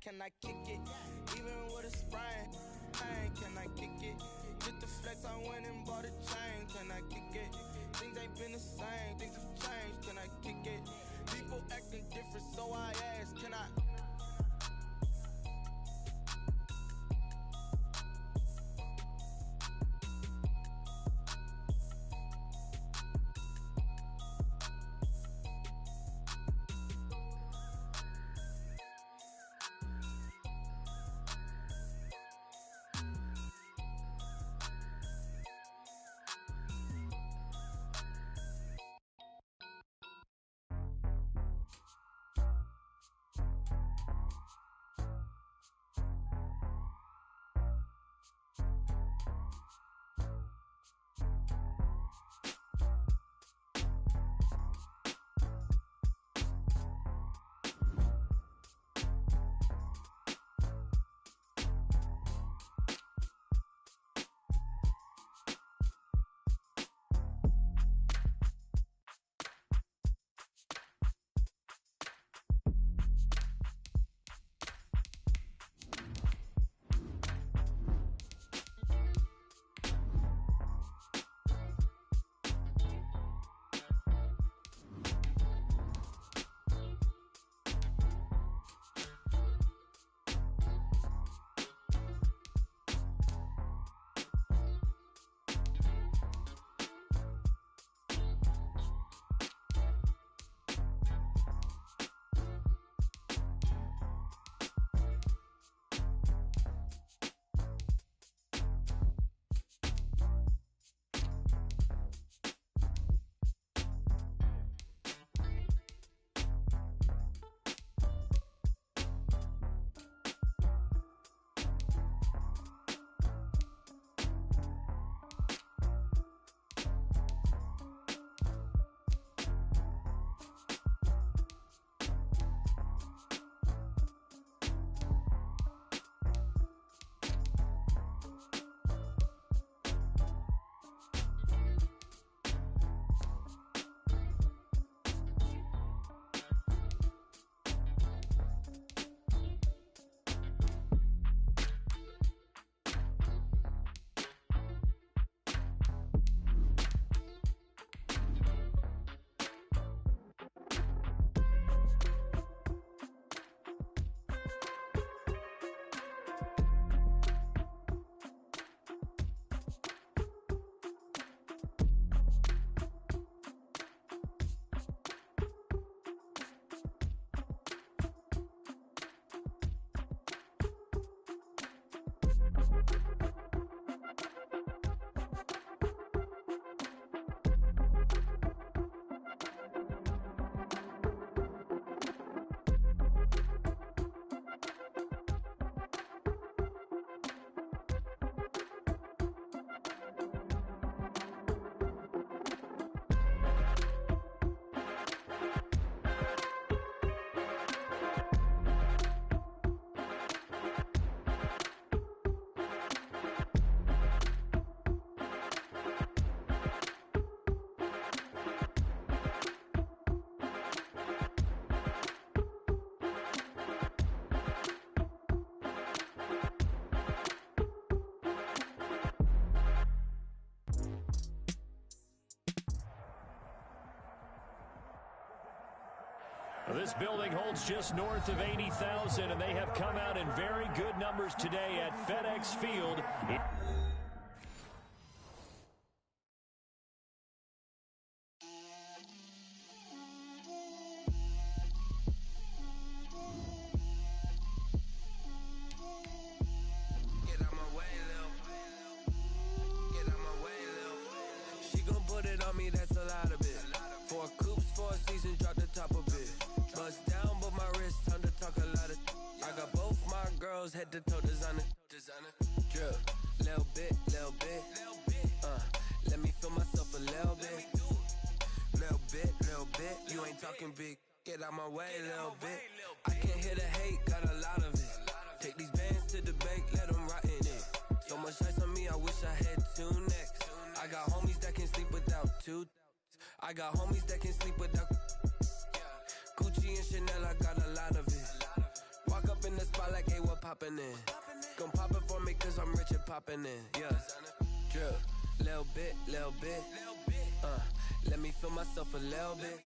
can I kick it? Even with a sprain, pain, can I kick it? Just the flex, I went and bought a chain, can I kick it? Things ain't been the same, things have changed, can I kick it? People acting different, so I ask, can I? This building holds just north of 80,000, and they have come out in very good numbers today at FedEx Field. She gon' put it on me, that's a lot of it. 4 coops, 4 seasons, drop the top of it. Bust down, but my wrist, time to talk a lot of. I got both my girls, head to toe designer. Drip, little bit. Let me feel myself a little bit. Little bit. You ain't talking big. Get out my way, little bit. I can't hear the hate, got a lot of it. Take these bands to the bank, let them rot in it. So much ice on me, I wish I had 2 necks. I got homies that can sleep without 2. I got homies that can sleep without Gucci and Chanel, I got a lot of it. Walk up in the spot ball like, hey, what poppin' in? Gon' pop it for me cause I'm rich and poppin' in, yeah. Drip, little bit, let me feel myself a little bit.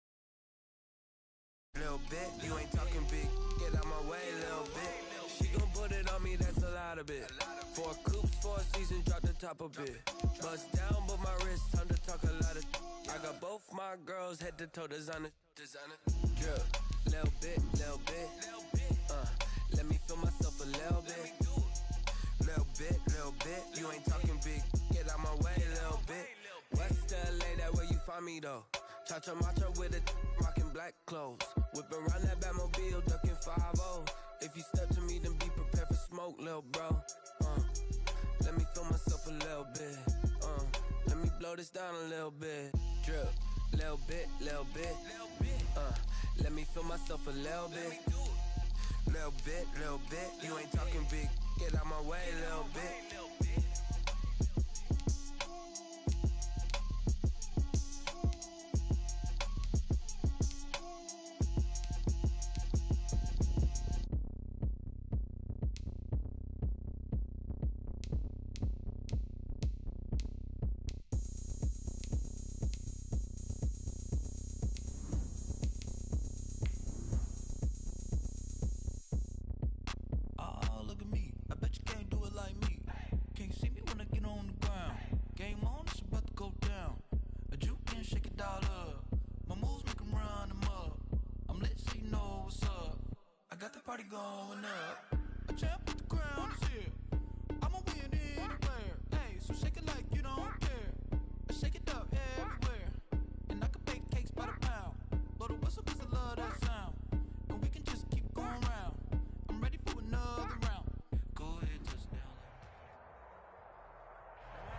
Little bit, you ain't talking big, get out my way, little bit. She gon' put it on me, that's a lot of it. 4 coops, 4 seasons, drop the top a bit. Bust down, but my wrist, time to talk a lot of. I got both my girls, head to toe, designer. Drip, little bit, let me feel myself a little bit. Little bit, you ain't talking big, get out my way, little bit. West LA, that where you find me though. Cha-cha matcha with it, rockin' black clothes. Whip around that Batmobile, ducking 5-0. If you step to me, then be prepared for smoke, lil' bro. Let me feel myself a little bit. Let me blow this down a little bit. Drip, little bit. Let me feel myself a little bit. Little bit, you ain't talking big. Get out my way, little bit. Going up, a champ with the crown is here. I'ma win anywhere. Hey, so shake it like you don't care. Shake it up everywhere. And I can bake cakes by the pound. Blow the whistle cause I love that sound. And we can just keep going round. I'm ready for another round. Go ahead, touchdown.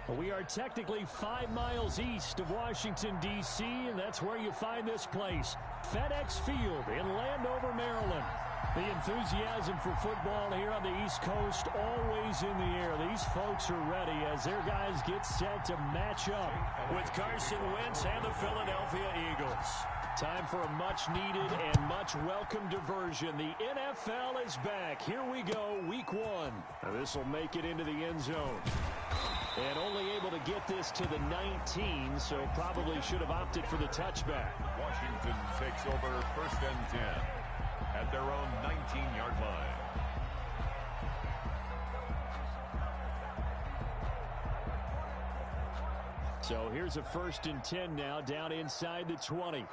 Well, we are technically 5 miles east of Washington, D.C., and that's where you find this place, FedEx Field in Landover, Maryland. The enthusiasm for football here on the East Coast always in the air. These folks are ready as their guys get set to match up with Carson Wentz and the Philadelphia Eagles. Time for a much-needed and much-welcome diversion. The NFL is back. Here we go, Week 1. Now, this will make it into the end zone. And only able to get this to the 19, so probably should have opted for the touchback. Washington takes over 1st and 10. At their own 19-yard line. So here's a 1st and 10 now, down inside the 20.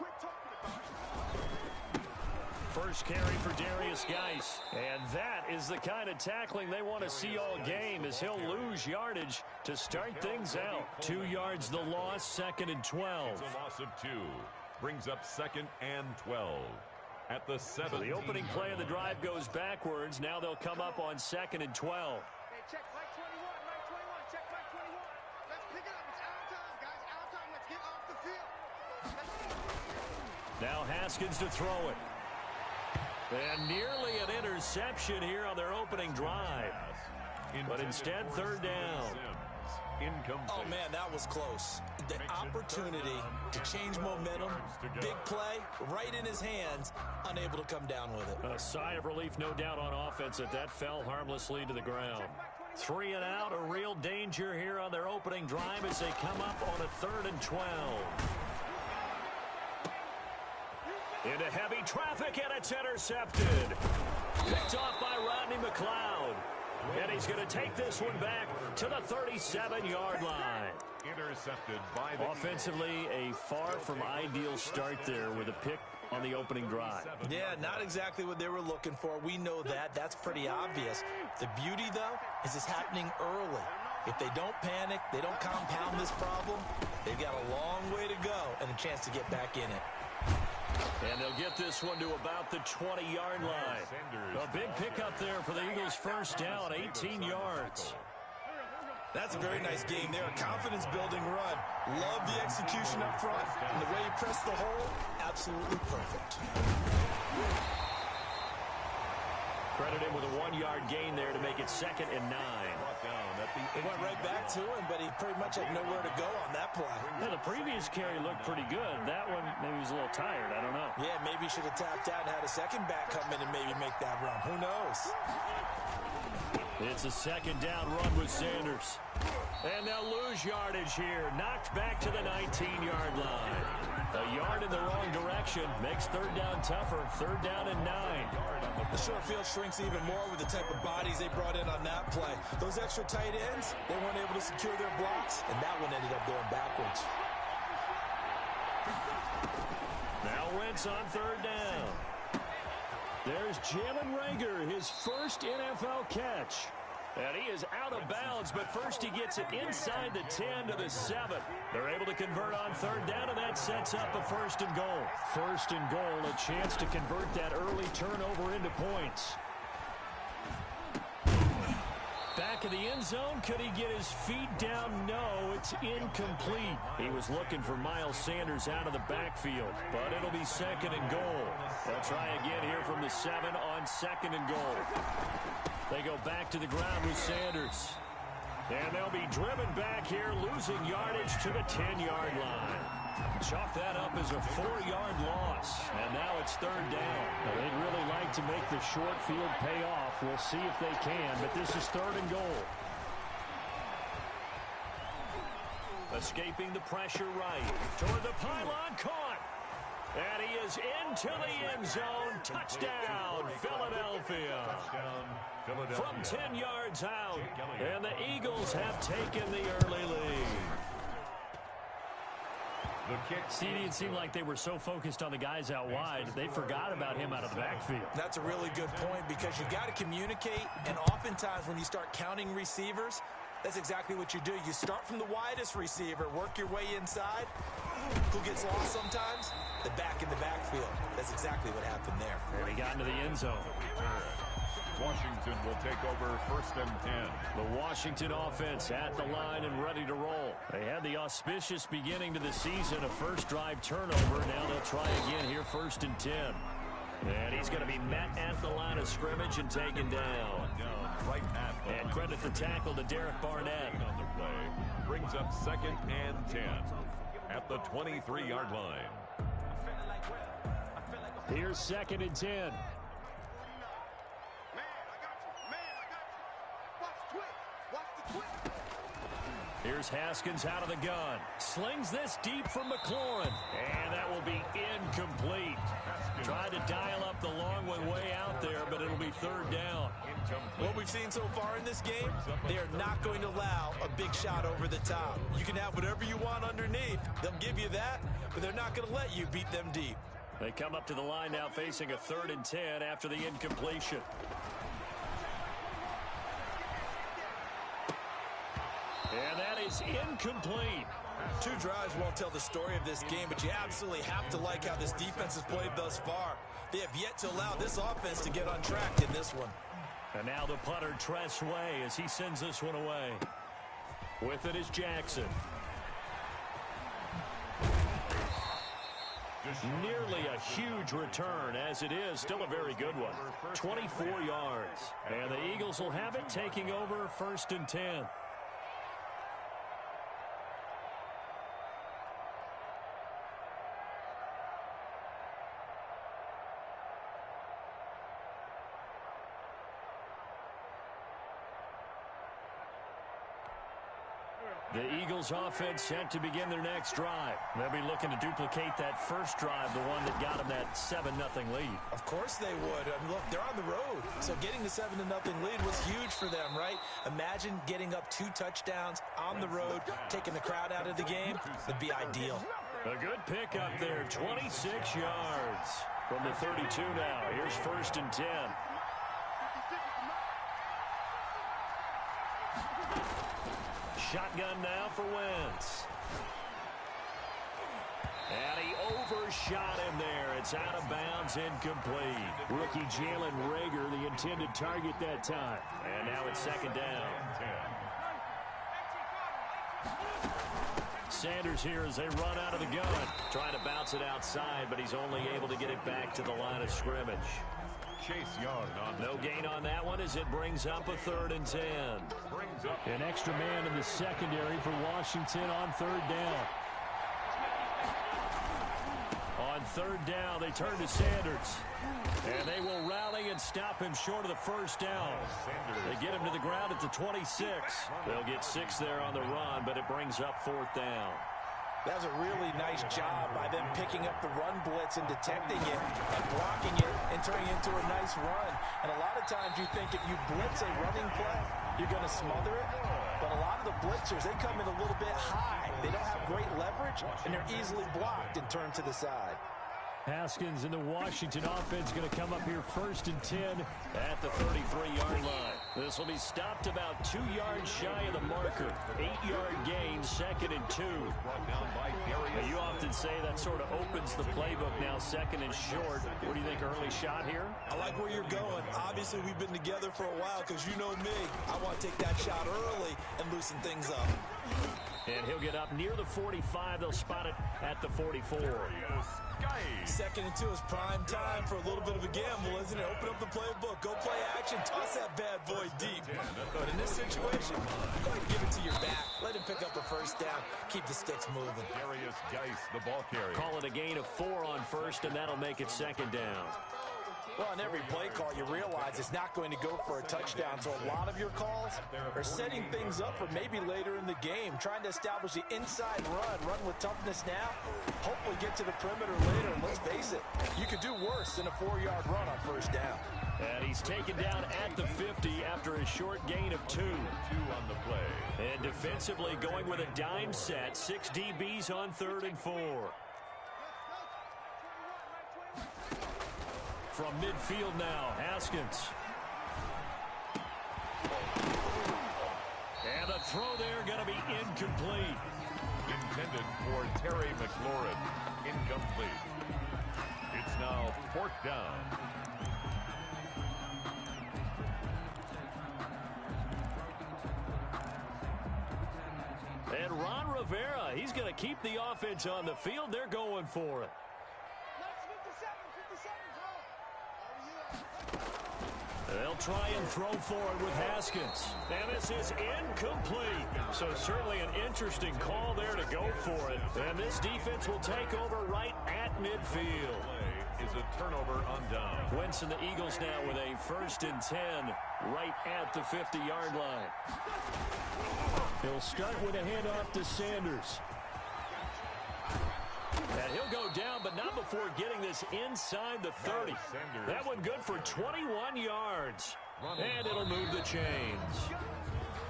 First carry for Darius Geis. And that is the kind of tackling they want to see all game, as he'll lose yardage to start things out. 2 yards the loss, 2nd and 12. It's a loss of 2. Brings up 2nd and 12. At the 7. So the opening play of the drive goes backwards. Now they'll come up on 2nd and 12. Hey, check Mike 21, check Mike 21. Let's pick it up. It's our time, guys. Our time. Let's get off the field. Now Haskins to throw it. And nearly an interception here on their opening drive. But instead, 3rd down. Oh, man, that was close. The opportunity to change momentum, big play, right in his hands, unable to come down with it. A sigh of relief, no doubt, on offense that fell harmlessly to the ground. 3 and out, a real danger here on their opening drive as they come up on a 3rd and 12. Into heavy traffic, and it's intercepted. Picked off by Rodney McLeod. And he's going to take this one back to the 37-yard line. Intercepted by the offensively, a far from ideal start there with a pick on the opening drive. Yeah, not exactly what they were looking for. We know that. That's pretty obvious. The beauty, though, is it's happening early. If they don't panic, they don't compound this problem, they've got a long way to go and a chance to get back in it. And they'll get this one to about the 20-yard line. A big pickup there for the Eagles' first down, 18 yards. That's a very nice game there. A confidence-building run. Love the execution up front. And the way he pressed the hole, absolutely perfect. Credit him with a 1-yard gain there to make it 2nd and 9. Brought down It went right back to him, but he pretty much had nowhere to go on that play. Yeah, the previous carry looked pretty good. That one, maybe he was a little tired. I don't know. Yeah, maybe he should have tapped out and had a second back come in and maybe make that run. Who knows? It's a second down run with Sanders. And they'll lose yardage here. Knocked back to the 19-yard line. A yard in the wrong direction makes third down tougher. Third down and 9. The short field shrinks even more with the type of bodies they brought in on that play. Those extra tight ends, they weren't able to secure their blocks, and that one ended up going backwards. Now Wentz on third down. There's Jalen Reagor, his first NFL catch. And he is out of bounds, but first he gets it inside the 10 to the 7. They're able to convert on third down, and that sets up a first and goal. First and goal, a chance to convert that early turnover into points. Back of the end zone, could he get his feet down? No, it's incomplete. He was looking for Miles Sanders out of the backfield, but it'll be second and goal. They'll try again here from the 7 on second and goal. They go back to the ground with Sanders. And they'll be driven back here, losing yardage to the 10-yard line. Chalk that up as a 4-yard loss. And now it's third down. Now, they'd really like to make the short field pay off. We'll see if they can, but this is third and goal. Escaping the pressure right. Toward the pylon, caught. And he is into the end zone. Touchdown, Philadelphia. From 10 yards out. And the Eagles have taken the early lead. See, it seemed like they were so focused on the guys out wide, they forgot about him out of the backfield. That's a really good point because you got to communicate, and oftentimes when you start counting receivers, that's exactly what you do. You start from the widest receiver, work your way inside. Who gets lost sometimes? The back in the backfield. That's exactly what happened there. And he got into the end zone. Washington will take over first and 10. The Washington offense at the line and ready to roll. They had the auspicious beginning to the season, a first drive turnover. Now they'll try again here first and 10. And he's going to be met at the line of scrimmage and taken down. Right at the and credit the tackle to Derek Barnett. On the play brings up second and 10 at the 23-yard line. Here's second and 10. Here's Haskins out of the gun. Slings this deep from McLaurin. And that will be incomplete. Tried to dial up the long one way out there, but it'll be third down. What we've seen so far in this game, they are not going to allow a big shot over the top. You can have whatever you want underneath. They'll give you that, but they're not going to let you beat them deep. They come up to the line now facing a third and 10 after the incompletion. And that is incomplete. Two drives won't tell the story of this game, but you absolutely have to like how this defense has played thus far. They have yet to allow this offense to get on track in this one. And now the punter, Tress Way, as he sends this one away. With it is Jackson. Nearly a huge return, as it is still a very good one. 24 yards. And the Eagles will have it, taking over first and 10. The Eagles offense set to begin their next drive. They'll be looking to duplicate that first drive, the one that got them that 7-0 lead. Of course they would. I mean, look, they're on the road. So getting the 7-0 lead was huge for them, right? Imagine getting up 2 touchdowns on the road, taking the crowd out of the game. Would be ideal. A good pick up there, 26 yards from the 32 now. Here's first and 10. Shotgun now for Wentz. And he overshot him there. It's out of bounds, incomplete. Rookie Jalen Reagor, the intended target that time. And now it's second down. Sanders here as they run out of the gun. Trying to bounce it outside, but he's only able to get it back to the line of scrimmage. Chase Young on no gain on that one as it brings up a third and 10. Brings brings up An extra man in the secondary for Washington on third down. On third down, they turn to Sanders. And they will rally and stop him short of the first down. They get him to the ground at the 26. They'll get 6 there on the run, but it brings up fourth down. That was a really nice job by them picking up the run blitz and detecting it and blocking it and turning it into a nice run. And a lot of times you think if you blitz a running play, you're going to smother it. But a lot of the blitzers, they come in a little bit high. They don't have great leverage, and they're easily blocked and turned to the side. Haskins and the Washington offense going to come up here first and 10 at the 33-yard line. This will be stopped about 2 yards shy of the marker. 8-yard gain, second and 2. Now, you often say that sort of opens the playbook now, second and short. What do you think, early shot here? I like where you're going. Obviously, we've been together for a while because you know me. I want to take that shot early and loosen things up. And he'll get up near the 45. They'll spot it at the 44. Second and 2 is prime time for a little bit of a gamble, isn't it? Open up the playbook, go play action, toss that bad boy deep. But in this situation, go ahead and give it to your back. Let him pick up a first down. Keep the sticks moving. Darius Geis, the ball carrier. Call it a gain of 4 on first, and that'll make it second down. Well, on every play call, you realize it's not going to go for a touchdown. So a lot of your calls are setting things up for maybe later in the game, trying to establish the inside run with toughness now, hopefully get to the perimeter later. And let's face it, you could do worse than a 4-yard run on first down. And he's taken down at the 50 after a short gain of 2. 2 on the play. And defensively going with a dime set, 6 DBs on third and 4. From midfield now, Haskins. And the throw there going to be incomplete. Intended for Terry McLaurin. Incomplete. It's now 4th down. And Ron Rivera, he's going to keep the offense on the field. They're going for it. They'll try and throw forward with Haskins. And this is incomplete. So certainly an interesting call there to go for it. And this defense will take over right at midfield. Is a turnover on down. Wentz and the Eagles now with a 1st and 10 right at the 50-yard line. He'll start with a handoff to Sanders. And he'll go down, but not before getting this inside the 30. That one good for 21 yards. And it'll move the chains.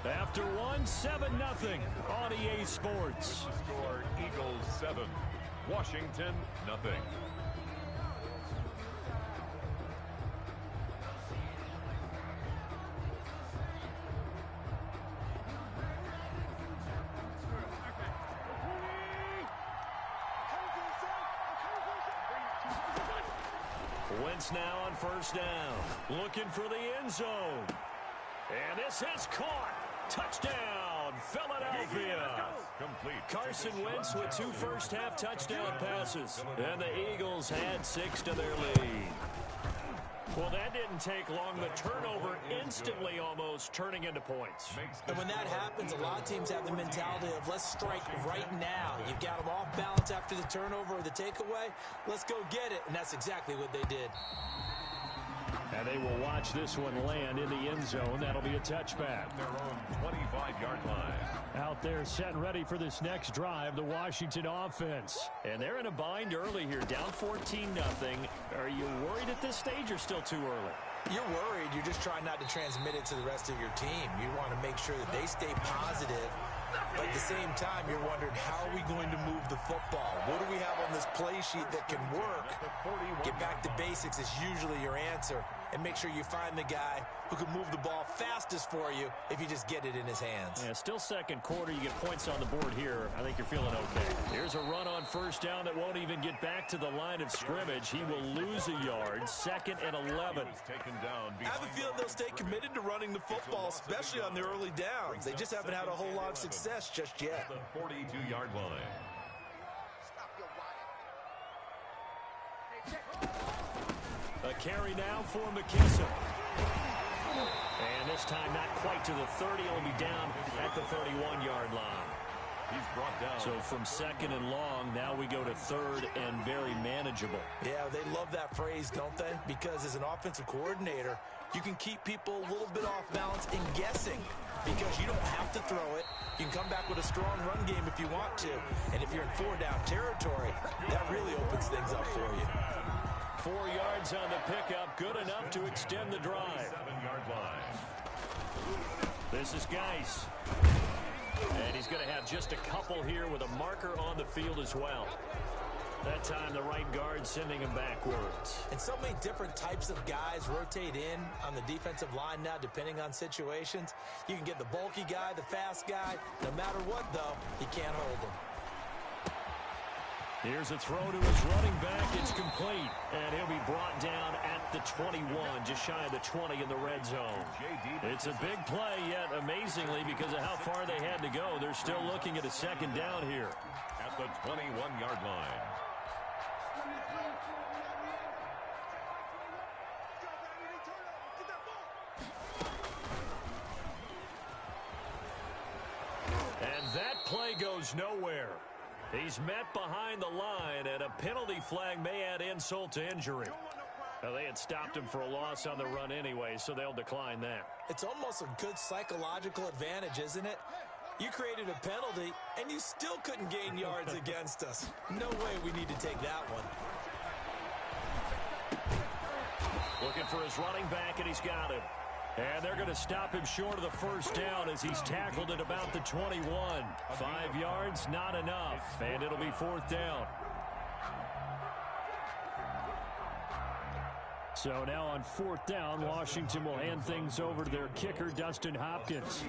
After one, 7-0 on EA Sports. Score Eagles 7, Washington nothing. Wentz now on first down. Looking for the end zone. And this is caught. Touchdown, Philadelphia. Complete. Carson Wentz with 2 first-half touchdown passes. And the Eagles had 6 to their lead. Well, that didn't take long. The turnover instantly almost turning into points. And when that happens, a lot of teams have the mentality of let's strike right now. You've got them off balance after the turnover or the takeaway. Let's go get it. And that's exactly what they did. And they will watch this one land in the end zone. That'll be a touchback. Their own 25-yard line. Out there set and ready for this next drive, the Washington offense. And they're in a bind early here, down 14-0. Are you worried at this stage or still too early? You're worried. You're just trying not to transmit it to the rest of your team. You want to make sure that they stay positive. But at the same time, you're wondering, how are we going to move the football? What do we have on this play sheet that can work? Get back to basics is usually your answer. And make sure you find the guy who can move the ball fastest for you if you just get it in his hands. Yeah, still second quarter. You get points on the board here. I think you're feeling okay. Here's a run on first down that won't even get back to the line of scrimmage. He will lose a yard. 2nd and 11. I have a feeling they'll stay committed to running the football, especially on the early downs. They just haven't had a whole lot of success just yet. The 42-yard line. A carry now for McKinson. And this time not quite to the 30. It'll be down at the 31-yard line. He's brought down. So from second and long, now we go to third and very manageable. Yeah, they love that phrase, don't they? Because as an offensive coordinator, you can keep people a little bit off balance and guessing because you don't have to throw it. You can come back with a strong run game if you want to. And if you're in four-down territory, that really opens things up for you. 4 yards on the pickup, good enough to extend the drive. 7-yard line. This is Geis. And he's going to have just a couple here with a marker on the field as well. That time the right guard sending him backwards. And so many different types of guys rotate in on the defensive line now depending on situations. You can get the bulky guy, the fast guy. No matter what, though, you can't hold him. Here's a throw to his running back. It's complete. And he'll be brought down at the 21, just shy of the 20 in the red zone. It's a big play, yet amazingly, because of how far they had to go, they're still looking at a second down here. At the 21-yard line. And that play goes nowhere. He's met behind the line, and a penalty flag may add insult to injury. Now, they had stopped him for a loss on the run anyway, so they'll decline that. It's almost a good psychological advantage, isn't it? You created a penalty, and you still couldn't gain yards against us. No way we need to take that one. Looking for his running back, and he's got him. And they're going to stop him short of the first down as he's tackled at about the 21. 5 yards, not enough, and it'll be fourth down. So now on fourth down, Washington will hand things over to their kicker, Dustin Hopkins.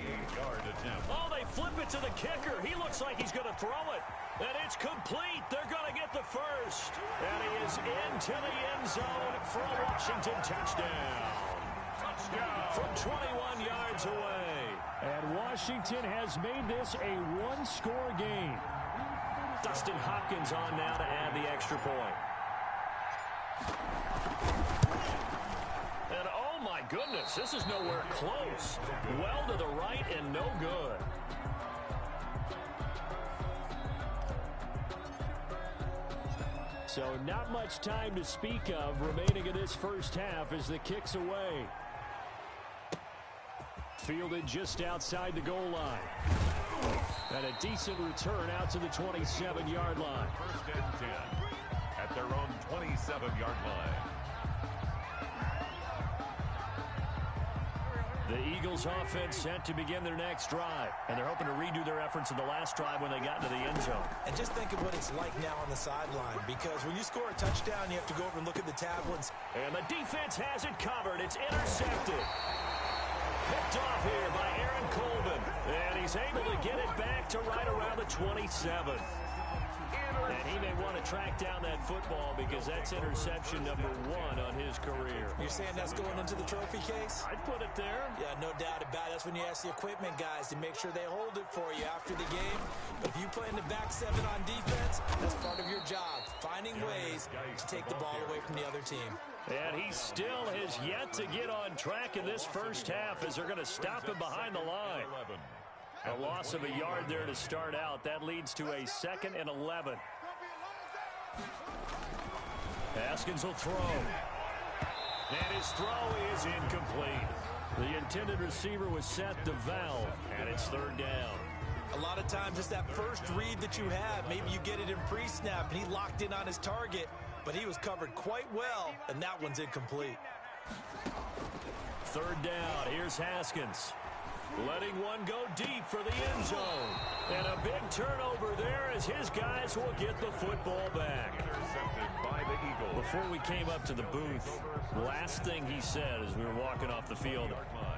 Oh, they flip it to the kicker. He looks like he's going to throw it. And it's complete. They're going to get the first. And he is into the end zone for a Washington touchdown. From 21 yards away. And Washington has made this a one-score game. Dustin Hopkins on now to add the extra point. And oh my goodness, this is nowhere close. Well to the right and no good. So not much time to speak of remaining in this first half as the kick's away. Fielded just outside the goal line. And a decent return out to the 27-yard line. First and 10 at their own 27-yard line. The Eagles offense set to begin their next drive. And they're hoping to redo their efforts in the last drive when they got into the end zone. And just think of what it's like now on the sideline, because when you score a touchdown, you have to go over and look at the tablets. And the defense has it covered. It's intercepted. Picked off here by Aaron Colvin. And he's able to get it back to right around the 27. And he may want to track down that football because that's interception number 1 on his career. You're saying that's going into the trophy case? I'd put it there. Yeah, no doubt about it. That's when you ask the equipment guys to make sure they hold it for you after the game. But if you play in the back 7 on defense, that's part of your job, finding ways to take the ball away from the other team. And he still has yet to get on track in this first half as they're going to stop him behind the line. A loss of a yard there to start out. That leads to a 2nd and 11. Haskins will throw. And his throw is incomplete. The intended receiver was set to Valve, and it's 3rd down. A lot of times it's that first read that you have. Maybe you get it in pre-snap, and he locked in on his target, but he was covered quite well, and that one's incomplete. 3rd down. Here's Haskins. Letting one go deep for the end zone. And a big turnover there as his guys will get the football back. Intercepted by the Eagles. Before we came up to the booth, last thing he said as we were walking off the field,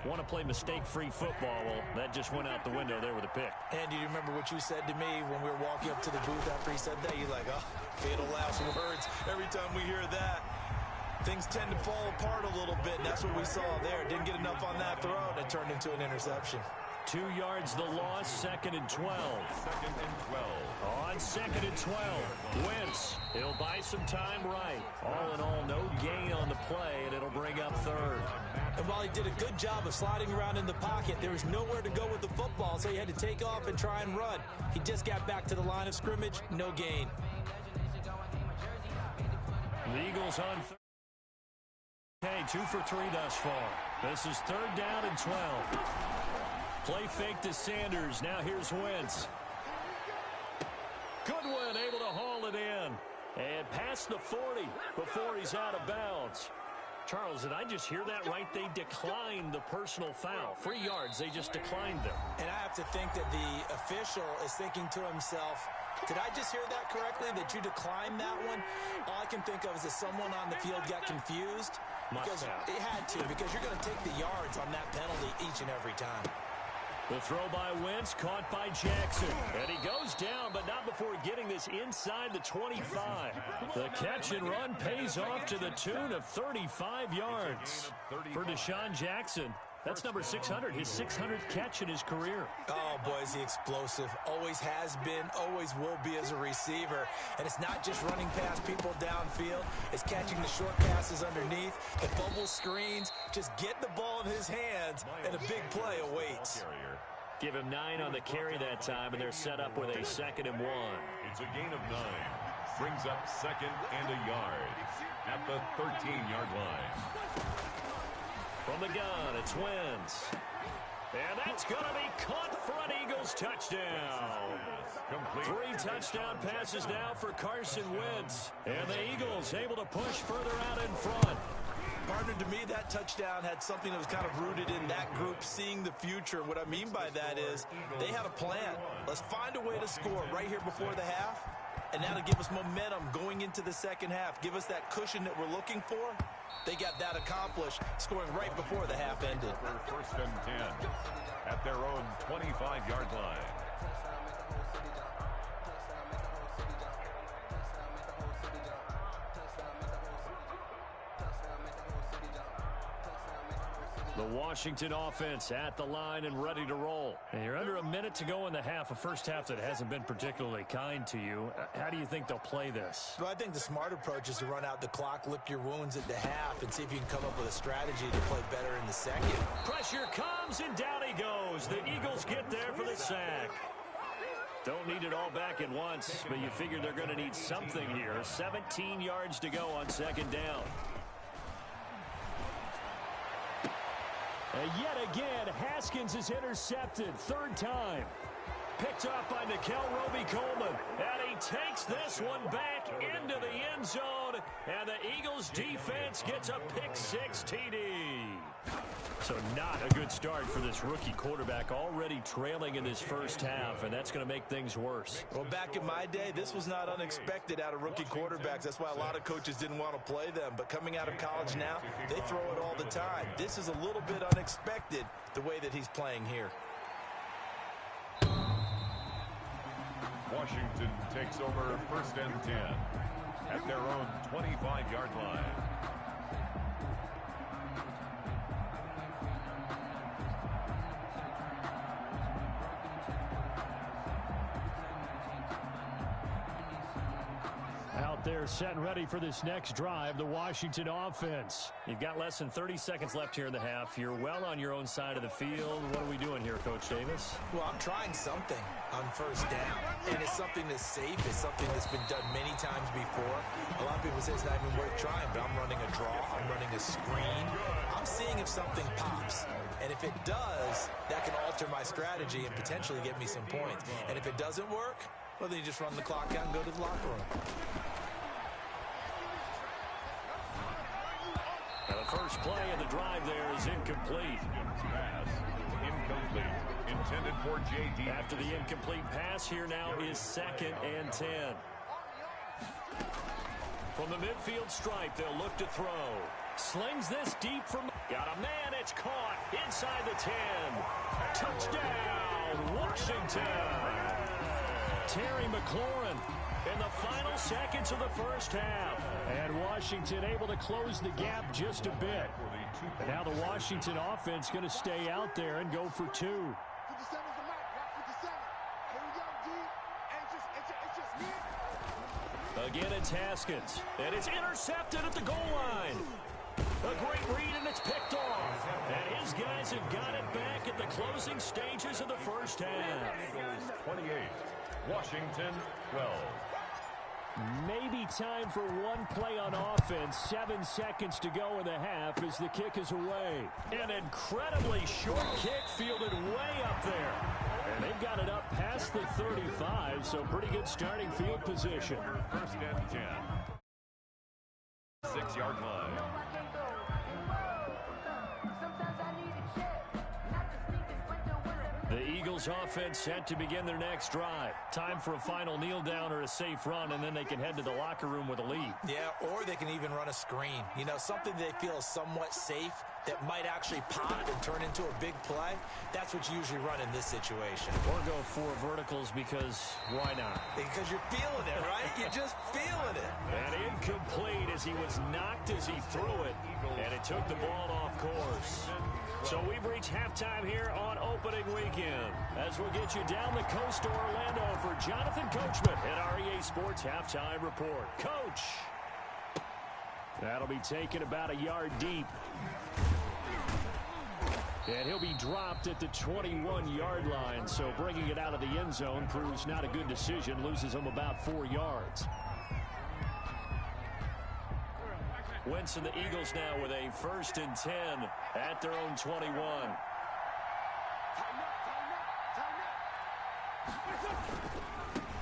want to play mistake-free football. Well, that just went out the window there with a pick. And do you remember what you said to me when we were walking up to the booth after he said that? You're like, oh, fatal last words. Every time we hear that, things tend to fall apart a little bit, and that's what we saw there. Didn't get enough on that throw, and it turned into an interception. 2 yards the loss, 2nd and 12. 2nd and 12. On 2nd and 12, Wentz. He'll buy some time right. All in all, no gain on the play, and it'll bring up 3rd. And while he did a good job of sliding around in the pocket, there was nowhere to go with the football, so he had to take off and try and run. He just got back to the line of scrimmage, no gain. The Eagles on okay, 2 for 3 thus far. This is 3rd down and 12. Play fake to Sanders. Now here's Wentz. Goodwin able to haul it in. And past the 40 before he's out of bounds. Charles, did I just hear that right? They declined the personal foul. 3 yards, they just declined them. And I have to think that the official is thinking to himself, did I just hear that correctly, that you declined that one? All I can think of is that someone on the field got confused. Because it had to, because you're going to take the yards on that penalty each and every time. The throw by Wentz, caught by Jackson. And he goes down, but not before getting this inside the 25. The catch and run pays off to the tune of 35 yards. For Deshaun Jackson, that's number 600, his 600th catch in his career. Oh, boy, is he explosive. Always has been, always will be as a receiver. And it's not just running past people downfield. It's catching the short passes underneath, the bubble screens. Just get the ball in his hands, and a big play awaits. Give him 9 on the carry that time, and they're set up with a 2nd and 1. It's a gain of 9. Brings up 2nd and a yard at the 13-yard line. From the gun, it's Wentz. And that's going to be caught for an Eagles touchdown. 3 touchdown passes now for Carson Wentz. And the Eagles able to push further out in front. Partner, to me, that touchdown had something that was kind of rooted in that group seeing the future. What I mean by that is they had a plan. Let's find a way to score right here before the half. And now to give us momentum going into the second half. Give us that cushion that we're looking for. They got that accomplished, scoring right before the half ended. 1st and 10 at their own 25-yard line. The Washington offense at the line and ready to roll. And you're under a minute to go in the half, a first half that hasn't been particularly kind to you. How do you think they'll play this? Well, I think the smart approach is to run out the clock, lick your wounds at the half, and see if you can come up with a strategy to play better in the second. Pressure comes, and down he goes. The Eagles get there for the sack. Don't need it all back at once, but you figure they're going to need something here. 17 yards to go on 2nd down. And yet again, Haskins is intercepted. 3rd time. Picked off by Nikel Roby-Coleman. And he takes this one back into the end zone. And the Eagles defense gets a pick-6 TD. So not a good start for this rookie quarterback, already trailing in this first half, and that's going to make things worse. Well, back in my day, this was not unexpected out of rookie quarterbacks. That's why a lot of coaches didn't want to play them. But coming out of college now, they throw it all the time. This is a little bit unexpected, the way that he's playing here. Washington takes over 1st and 10 at their own 25-yard line. They're set and ready for this next drive, the Washington offense. You've got less than 30 seconds left here in the half. You're well on your own side of the field. What are we doing here, Coach Davis? Well, I'm trying something on 1st down, and it's something that's safe. It's something that's been done many times before. A lot of people say it's not even worth trying, but I'm running a draw. I'm running a screen. I'm seeing if something pops. And if it does, that can alter my strategy and potentially get me some points. And if it doesn't work, well, then you just run the clock out and go to the locker room. The first play of the drive there is incomplete. Pass incomplete. Intended for J.D. After the incomplete pass, here now is 2nd and 10. From the midfield stripe, they'll look to throw. Slings this deep from... Got a man, it's caught inside the 10. Touchdown, Washington. Terry McLaurin in the final seconds of the first half. And Washington able to close the gap just a bit. And now the Washington offense going to stay out there and go for 2. Again, it's Haskins. And it's intercepted at the goal line. A great read, and it's picked off. And his guys have got it back at the closing stages of the first half. Eagles 28, Washington 12. Maybe time for one play on offense. 7 seconds to go in the half as the kick is away. An incredibly short kick fielded way up there. And they've got it up past the 35, so pretty good starting field position. First and 10. 6-yard line. The Eagles offense set to begin their next drive. Time for a final kneel down or a safe run, and then they can head to the locker room with a lead. Yeah, or they can even run a screen. You know, something they feel is somewhat safe that might actually pop and turn into a big play. That's what you usually run in this situation. Or go 4 verticals because why not? Because you're feeling it, right? You're just feeling it. And incomplete as he was knocked as he threw it, and it took the ball off course. So we've reached halftime here on opening weekend as we'll get you down the coast to Orlando for Jonathan Coachman at REA Sports Halftime Report. Coach! That'll be taken about a yard deep. And he'll be dropped at the 21-yard line, so bringing it out of the end zone proves not a good decision, loses him about 4 yards. Wentz and the Eagles now with a 1st and 10 at their own 21.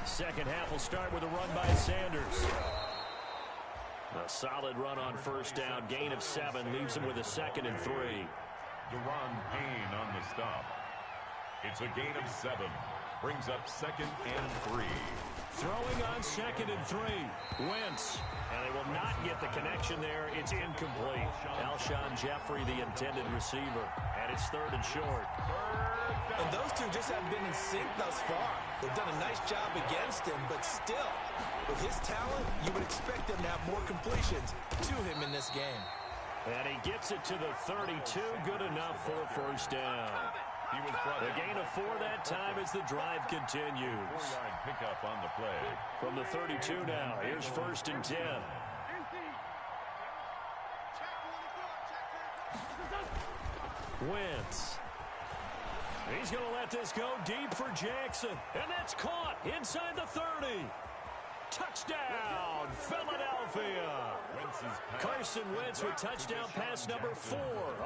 Second half will start with a run by Sanders. A solid run on 1st down, gain of 7, leaves him with a 2nd and 3. Deron Payne on the stop. It's a gain of 7. Brings up 2nd and 3. Throwing on 2nd and 3. Wentz. And they will not get the connection there. It's incomplete. Alshon Jeffrey, the intended receiver. And it's 3rd and short. And those two just haven't been in sync thus far. They've done a nice job against him, but still, with his talent, you would expect them to have more completions to him in this game. And he gets it to the 32. Good enough for a 1st down. The gain of 4 that time as the drive continues. 4-yard pickup on the play. From the 32 now, here's 1st and 10. Wentz. He's going to let this go deep for Jackson. And that's caught inside the 30. Touchdown, Philadelphia. Carson Wentz with touchdown pass number 4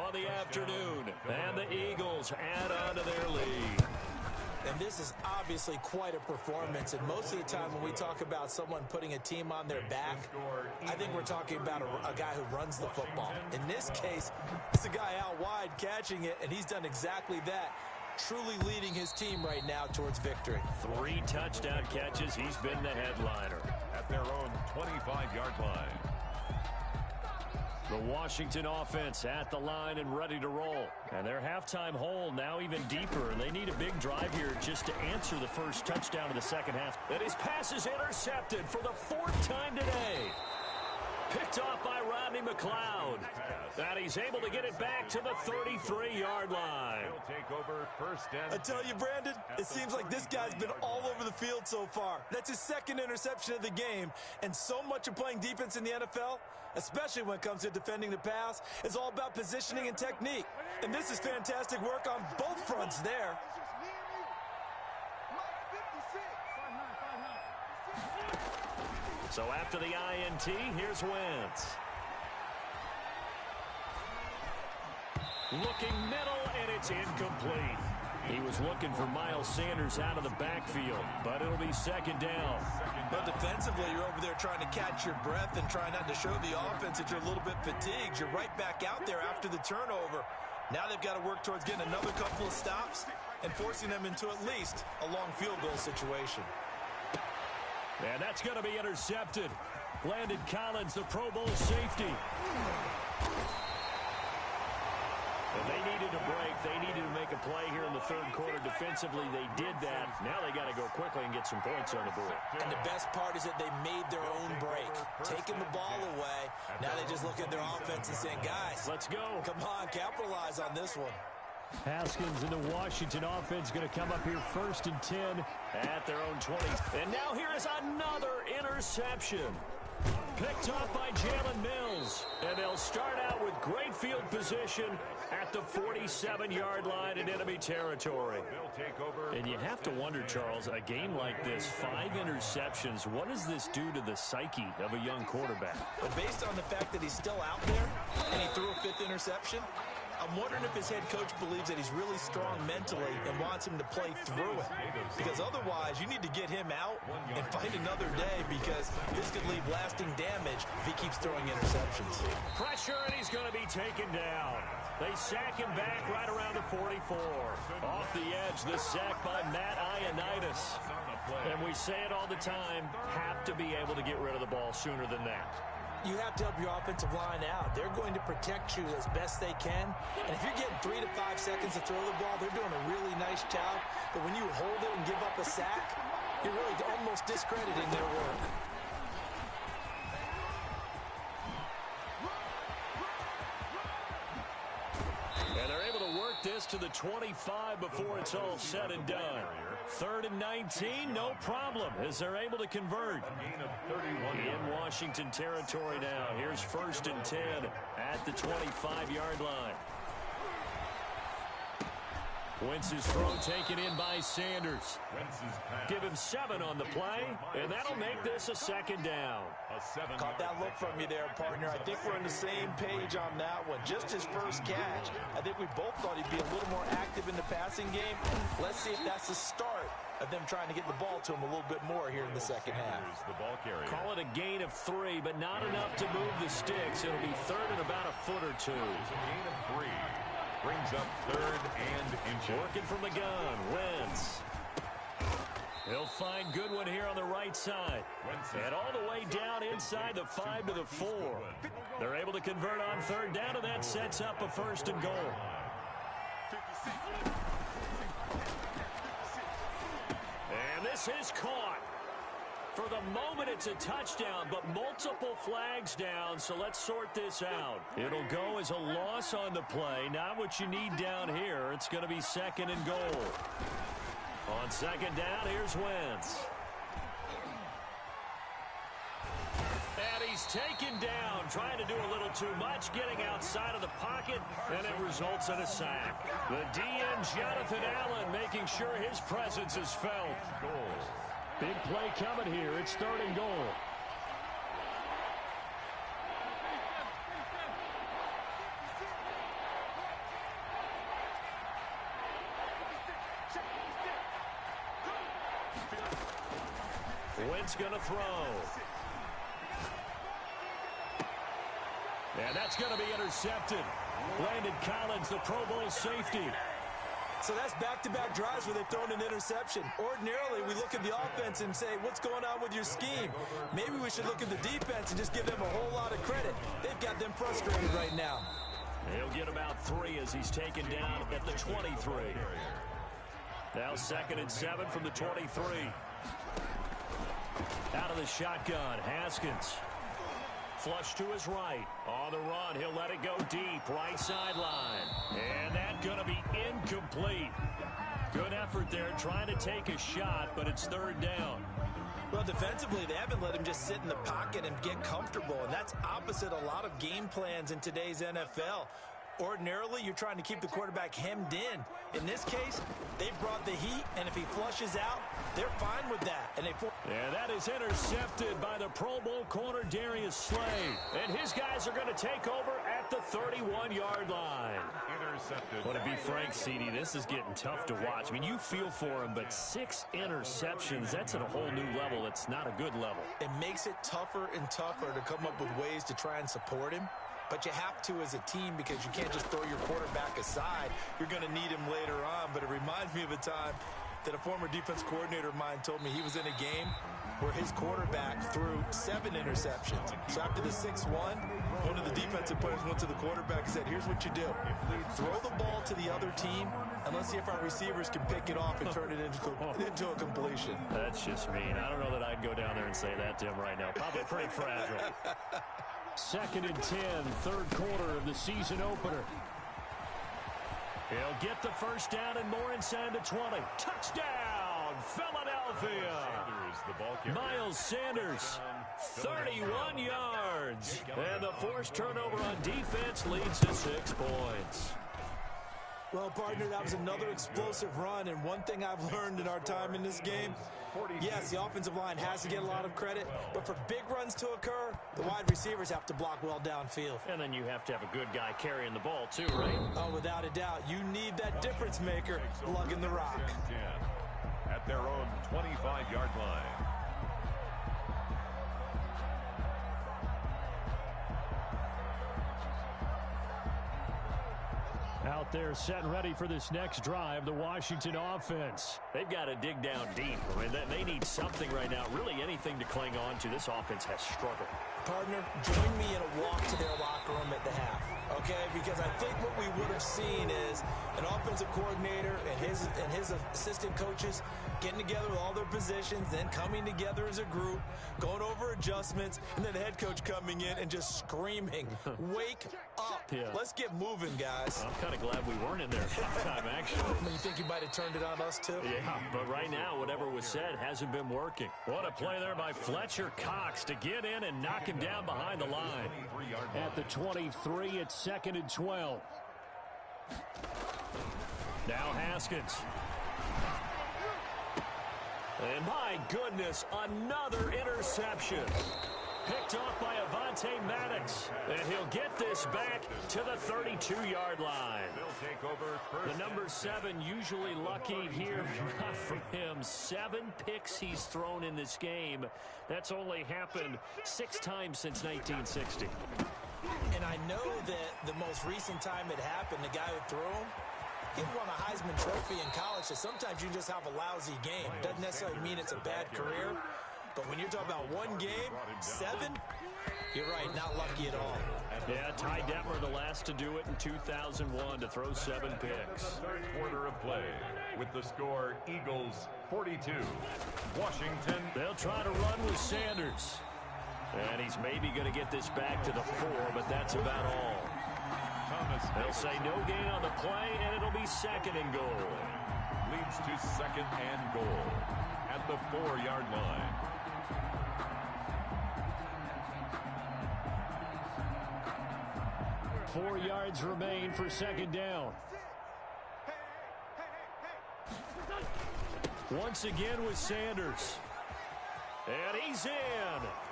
on the afternoon. And the Eagles add on to their lead. And this is obviously quite a performance. And most of the time when we talk about someone putting a team on their back, I think we're talking about a guy who runs the football. In this case, it's a guy out wide catching it, and he's done exactly that. Truly leading his team right now towards victory. 3 touchdown catches. He's been the headliner. At their own 25-yard line. The Washington offense at the line and ready to roll. And their halftime hole now even deeper. And they need a big drive here just to answer the first touchdown of the second half. And his pass is intercepted for the 4th time today. Picked off by Rodney McLeod. And he's able to get it back to the 33-yard line. He'll take over 1st and 10. I tell you, Brandon, it seems like this guy's been all over the field so far. That's his 2nd interception of the game. And so much of playing defense in the NFL, especially when it comes to defending the pass, is all about positioning and technique. And this is fantastic work on both fronts there. So after the INT, here's Wentz. Looking middle, and it's incomplete. He was looking for Miles Sanders out of the backfield, but it'll be 2nd down. But defensively, you're over there trying to catch your breath and trying not to show the offense that you're a little bit fatigued. You're right back out there after the turnover. Now they've got to work towards getting another couple of stops and forcing them into at least a long field goal situation. And that's going to be intercepted. Landon Collins, the Pro Bowl safety. And they needed a break. They needed to make a play here in the 3rd quarter. Defensively, they did that. Now they got to go quickly and get some points on the board. And the best part is that they made their own break. Taking the ball away. Now they just look at their offense and saying, guys, let's go. Come on, capitalize on this one. Haskins and the Washington offense going to come up here 1st and 10 at their own 20. And now here is another interception. Picked off by Jalen Mills. And they'll start out with great field position at the 47-yard line in enemy territory. And you have to wonder, Charles, a game like this, 5 interceptions, what does this do to the psyche of a young quarterback? But based on the fact that he's still out there and he threw a 5th interception, I'm wondering if his head coach believes that he's really strong mentally and wants him to play through it. Because otherwise, you need to get him out and fight another day, because this could leave lasting damage if he keeps throwing interceptions. Pressure, and he's going to be taken down. They sack him back right around the 44. Off the edge, the sack by Matt Ioannidis. And we say it all the time, have to be able to get rid of the ball sooner than that. You have to help your offensive line out. They're going to protect you as best they can. And if you're getting 3 to 5 seconds to throw the ball, they're doing a really nice job. But when you hold it and give up a sack, you're really almost discrediting their work. And they're able to work this to the 25 before it's all said and done. 3rd and 19, no problem, as they're able to convert. In Washington territory now. Here's 1st and 10 at the 25-yard line. Wentz's throw taken in by Sanders. Give him 7 on the play, and that'll make this a 2nd down. Caught that look from you there, partner. I think we're on the same page on that one. Just his first catch. I think we both thought he'd be a little more active in the passing game. Let's see if that's the start of them trying to get the ball to him a little bit more here in the second half. Call it a gain of 3, but not enough to move the sticks. It'll be 3rd and about a foot or 2. Gain of 3. Brings up 3rd and inches. Working from the gun, Wentz. He'll find Goodwin here on the right side. And all the way down inside the 5 to the 4. They're able to convert on 3rd down, and that sets up a 1st and goal. And this is caught. For the moment, it's a touchdown, but multiple flags down, so let's sort this out. It'll go as a loss on the play. Not what you need down here. It's going to be 2nd and goal. On 2nd down, here's Wentz. And he's taken down, trying to do a little too much, getting outside of the pocket, and it results in a sack. The DN, Jonathan Allen, making sure his presence is felt. Big play coming here. It's 3rd and goal. Wentz going to throw. And that's going to be intercepted. Landon Collins, the Pro Bowl safety. So that's back-to-back drives where they've thrown an interception. Ordinarily, we look at the offense and say, what's going on with your scheme? Maybe we should look at the defense and just give them a whole lot of credit. They've got them frustrated right now. He'll get about 3 as he's taken down at the 23. Now 2nd and 7 from the 23. Out of the shotgun, Haskins. Flush to his right. On the run, he'll let it go deep. Right sideline. And that's going to be incomplete. Good effort there, trying to take a shot, but it's 3rd down. Well, defensively, they haven't let him just sit in the pocket and get comfortable, and that's opposite a lot of game plans in today's NFL. Ordinarily, you're trying to keep the quarterback hemmed in. In this case, they've brought the heat, and if he flushes out, they're fine with that. And that is intercepted by the Pro Bowl corner, Darius Slay. And his guys are going to take over at the 31-yard line. Intercepted. Well, to be frank, CD, this is getting tough to watch. I mean, you feel for him, but 6 interceptions, that's at a whole new level. It's not a good level. It makes it tougher and tougher to come up with ways to try and support him. But you have to as a team, because you can't just throw your quarterback aside. You're going to need him later on. But it reminds me of a time that a former defense coordinator of mine told me he was in a game where his quarterback threw 7 interceptions. So after the 6-1, one of the defensive players went to the quarterback and said, here's what you do. Throw the ball to the other team, and let's see if our receivers can pick it off and turn it into a completion. That's just mean. I don't know that I'd go down there and say that to him right now. Probably pretty fragile. 2nd and 10, 3rd quarter of the season opener. He'll get the first down and more inside the 20. Touchdown, Philadelphia. Miles Sanders, 31 yards. And the forced turnover on defense leads to 6 points. Well, partner, that was another explosive run, and one thing I've learned in our time in this game, yes, the offensive line has to get a lot of credit, but for big runs to occur, the wide receivers have to block well downfield. And then you have to have a good guy carrying the ball too, right? Oh, without a doubt. You need that difference maker lugging the rock. At their own 25-yard line. Out there set and ready for this next drive, the Washington offense. They've got to dig down deep. I mean, they need something right now, really anything to cling on to. This offense has struggled. Partner, join me in a walk to their locker room at the half, okay? Because I think what we would have seen is an offensive coordinator and his assistant coaches getting together with all their positions, then coming together as a group, going over adjustments, and then the head coach coming in and just screaming, wake up. Yeah. Let's get moving, guys. I'm kind of glad we weren't in there halftime, actually. You think you might have turned it on us, too? Yeah, but right now, whatever was said hasn't been working. What a play there by Fletcher Cox to get in and knock him down behind the line. At the 23, it's 2nd and 12. Now Haskins. And my goodness, another interception. Picked off by Avonte Maddox. And he'll get this back to the 32-yard line. The number 7 usually lucky here. Not for him. 7 picks he's thrown in this game. That's only happened 6 times since 1960. And I know that the most recent time it happened, the guy who threw him, he won a Heisman Trophy in college, so sometimes you just have a lousy game. Doesn't necessarily mean it's a bad career, but when you're talking about one game, 7, you're right, not lucky at all. Yeah, Ty Detmer, the last to do it in 2001 to throw 7 picks. Third quarter of play with the score Eagles 42, Washington. They'll try to run with Sanders. And he's maybe going to get this back to the 4, but that's about all. They'll say no gain on the play, and it'll be 2nd and goal. Leads to 2nd and goal at the 4-yard line. Four yards remain for 2nd down. Once again with Sanders. And he's in.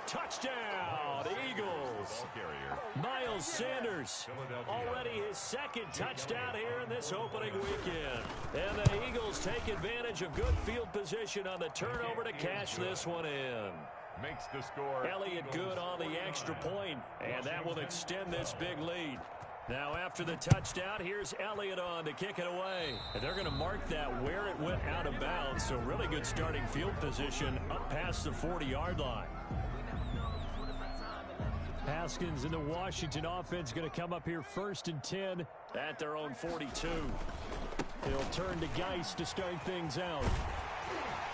Touchdown, Eagles. Miles Sanders, already his 2nd touchdown here in this opening weekend. And the Eagles take advantage of good field position on the turnover to cash this one in. Makes the score. Elliott good on the extra point, and that will extend this big lead. Now after the touchdown, here's Elliott on to kick it away. And they're going to mark that where it went out of bounds, so really good starting field position up past the 40-yard line. Haskins and the Washington offense going to come up here 1st and 10 at their own 42. He'll turn to Geis to start things out.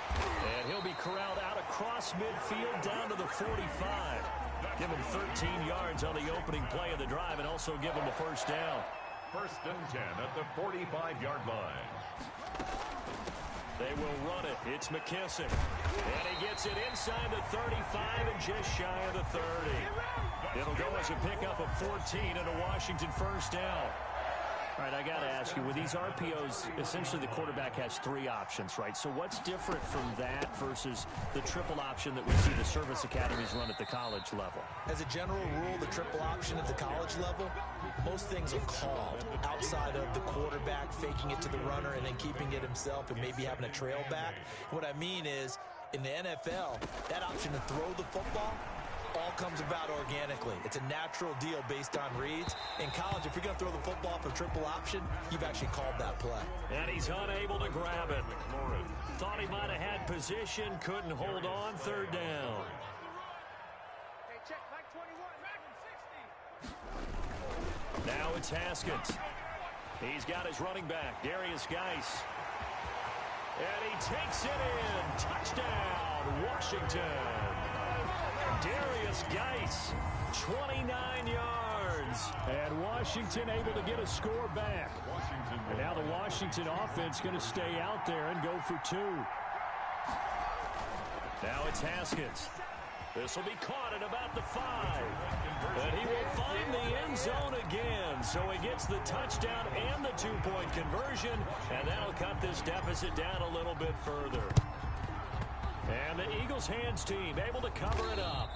And he'll be corralled out across midfield down to the 45. Give him 13 yards on the opening play of the drive and also give him a first down. 1st and 10 at the 45-yard line. They will run it. It's McKissick. And he gets it inside the 35 and just shy of the 30. It'll go as a pickup of 14 and a Washington first down. All right, I got to ask you, with these RPOs, essentially the quarterback has 3 options, right? So what's different from that versus the triple option that we see the service academies run at the college level? As a general rule, the triple option at the college level, most things are called outside of the quarterback faking it to the runner and then keeping it himself and maybe having a trail back. What I mean is, in the NFL, that option to throw the football all comes about organically. It's a natural deal based on reads. In college, if you're going to throw the football for triple option, you've actually called that play. And he's unable to grab it. Thought he might have had position, couldn't hold on, 3rd down. Hey, check Mike 21, Madden 60. Now it's Haskins. He's got his running back, Darius Geis. And he takes it in. Touchdown, Washington. Darius Geis, 29 yards. is. And Washington able to get a score back. And now the Washington offense going to stay out there and go for 2. Now it's Haskins. This will be caught at about the 5. And he will find the end zone again. So he gets the touchdown and the 2-point conversion. And that'll cut this deficit down a little bit further. And the Eagles hands team able to cover it up.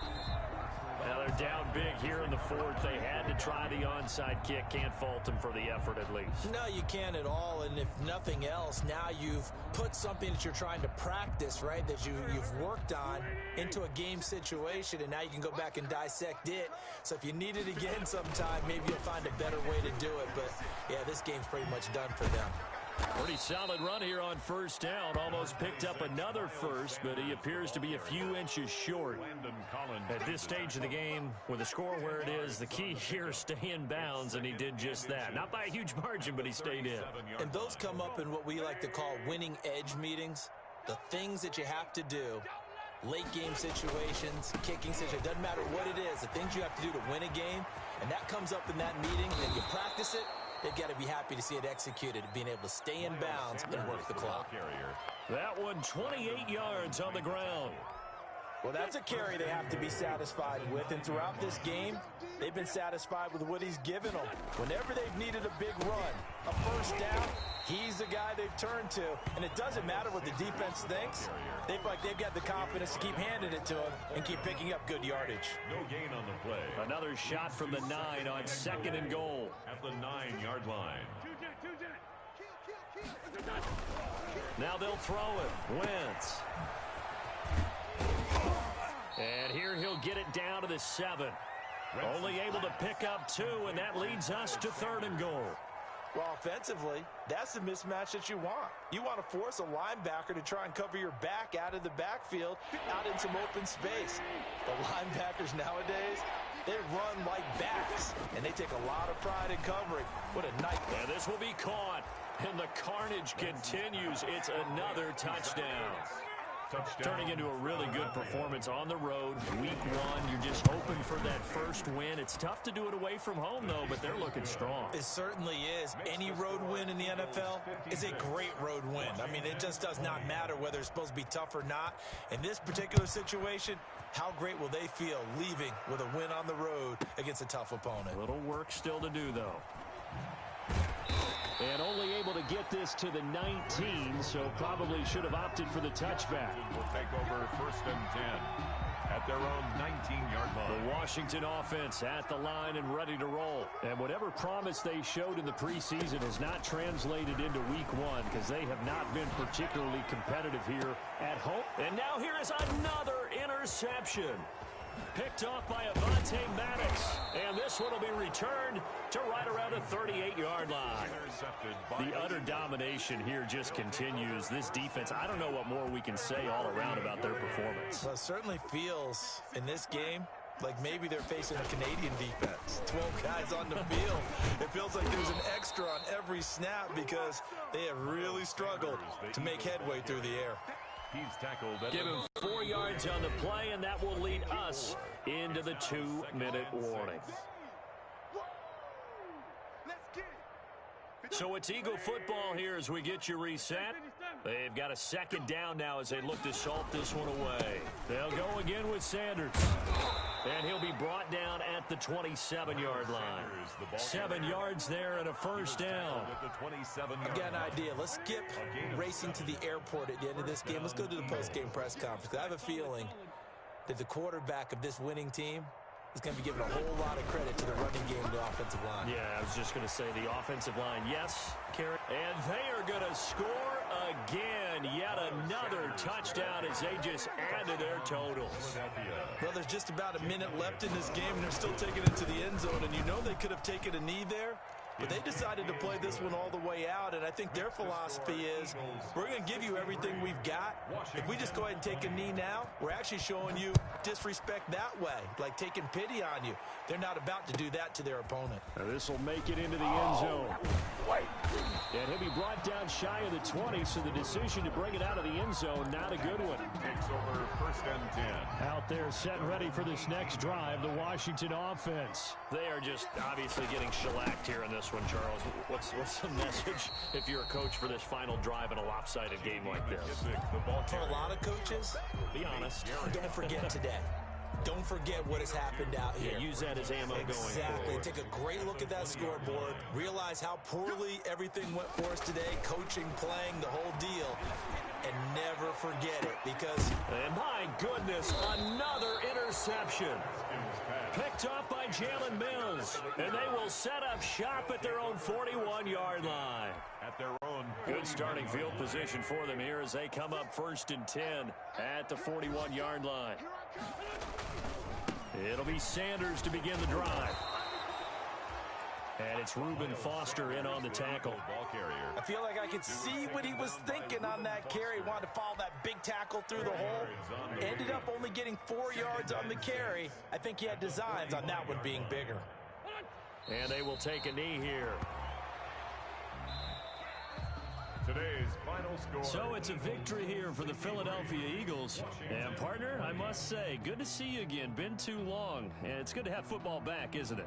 Now they're down big here in the 4th. They had to try the onside kick. Can't fault them for the effort at least. No, you can't at all. And if nothing else, now you've put something that you're trying to practice, right, that you've worked on into a game situation, and now you can go back and dissect it. So if you need it again sometime, maybe you'll find a better way to do it. But, yeah, this game's pretty much done for them. Pretty solid run here on first down. Almost picked up another first, but he appears to be a few inches short. At this stage of the game, with the score where it is, the key here is stay in bounds, and he did just that. Not by a huge margin, but he stayed in. And those come up in what we like to call winning edge meetings. The things that you have to do, late game situations, kicking situations, doesn't matter what it is, the things you have to do to win a game, and that comes up in that meeting, and you practice it. They've got to be happy to see it executed, being able to stay in bounds and work the clock. That one 28 yards on the ground. Well, that's a carry they have to be satisfied with, and throughout this game, they've been satisfied with what he's given them. Whenever they've needed a big run, a first down, he's the guy they've turned to, and it doesn't matter what the defense thinks. They feel like they've got the confidence to keep handing it to him and keep picking up good yardage. No gain on the play. Another shot from the 9 on 2nd and goal. At the 9-yard line. Now they'll throw it. Wentz. And here he'll get it down to the 7. Only able to pick up 2, and that leads us to 3rd and goal. Well, offensively, that's the mismatch that you want. You want to force a linebacker to try and cover your back out of the backfield, out in some open space. The linebackers nowadays, they run like backs, and they take a lot of pride in covering. What a nightmare. And this will be caught, and the carnage continues. It's another touchdown. Turning into a really good performance on the road. Week 1, you're just hoping for that first win. It's tough to do it away from home, though, but they're looking strong. It certainly is. Any road win in the NFL is a great road win. I mean, it just does not matter whether it's supposed to be tough or not. In this particular situation, how great will they feel leaving with a win on the road against a tough opponent? A little work still to do, though. And only able to get this to the 19, so probably should have opted for the touchback. Will take over 1st and 10 at their own 19-yard line. The Washington offense at the line and ready to roll. And whatever promise they showed in the preseason has not translated into week 1 because they have not been particularly competitive here at home. And now here is another interception. Picked off by Avonte Maddox. And this one will be returned to right around the 38-yard line. The utter domination here just continues. This defense, I don't know what more we can say all around about their performance. Well, it certainly feels in this game like maybe they're facing a Canadian defense. 12 guys on the field. It feels like there's an extra on every snap because they have really struggled to make headway through the air. He's tackled. Give him 4 yards on the play, and that will lead us into the 2-minute warning. So it's Eagle football here as we get you reset. They've got a 2nd down now as they look to salt this one away. They'll go again with Sanders. And he'll be brought down at the 27-yard line. 7 yards there and a first down. I've got an idea. Let's skip racing to the airport at the end of this game. Let's go to the post-game press conference. I have a feeling that the quarterback of this winning team is going to be giving a whole lot of credit to the running game and the offensive line. Yeah, I was just going to say the offensive line, yes, Kerry. And they are going to score again. Yet another touchdown as they just add to their totals. Well, there's just about a minute left in this game, and they're still taking it to the end zone. And you know they could have taken a knee there, but they decided to play this one all the way out. And I think their philosophy is, we're going to give you everything we've got. If we just go ahead and take a knee now, we're actually showing you disrespect that way, like taking pity on you. They're not about to do that to their opponent. Now this will make it into the end zone. And he'll be brought down shy of the 20, so the decision to bring it out of the end zone, not a good one. Takes over 1st and 10. Out there set and ready for this next drive, the Washington offense. They are just obviously getting shellacked here in this one, Charles. What's the message if you're a coach for this final drive in a lopsided game like this? For a lot of coaches, Be honest. don't forget today. Don't forget what has happened out here. Yeah, use that as ammo going forward. Exactly. Take a great look at that scoreboard. Realize how poorly everything went for us today. Coaching, playing, the whole deal. And never forget it because... And my goodness, another interception. Picked off by Jalen Mills. And they will set up shop at their own 41-yard line. At their own. Good starting field position for them here as they come up 1st and 10 at the 41-yard line. It'll be Sanders to begin the drive. And it's Reuben Foster in on the tackle. Ball carrier. I feel like I could see what he was thinking on that carry. Wanted to follow that big tackle through the hole. Ended up only getting 4 yards on the carry. I think he had designs on that one being bigger. And they will take a knee here. Today's final score. So it's a victory here for the Philadelphia Eagles. And partner, I must say, good to see you again. Been too long. And it's good to have football back, isn't it?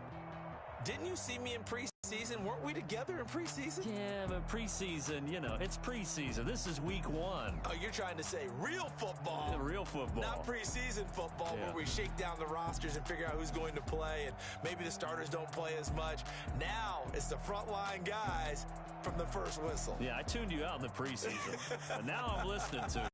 Didn't you see me in preseason? Weren't we together in preseason? Yeah, but preseason, you know, it's preseason. This is week 1. Oh, you're trying to say real football. Yeah, real football. Not preseason football where we shake down the rosters and figure out who's going to play, and maybe the starters don't play as much. Now it's the frontline guys from the first whistle. Yeah, I tuned you out in the preseason. But now I'm listening to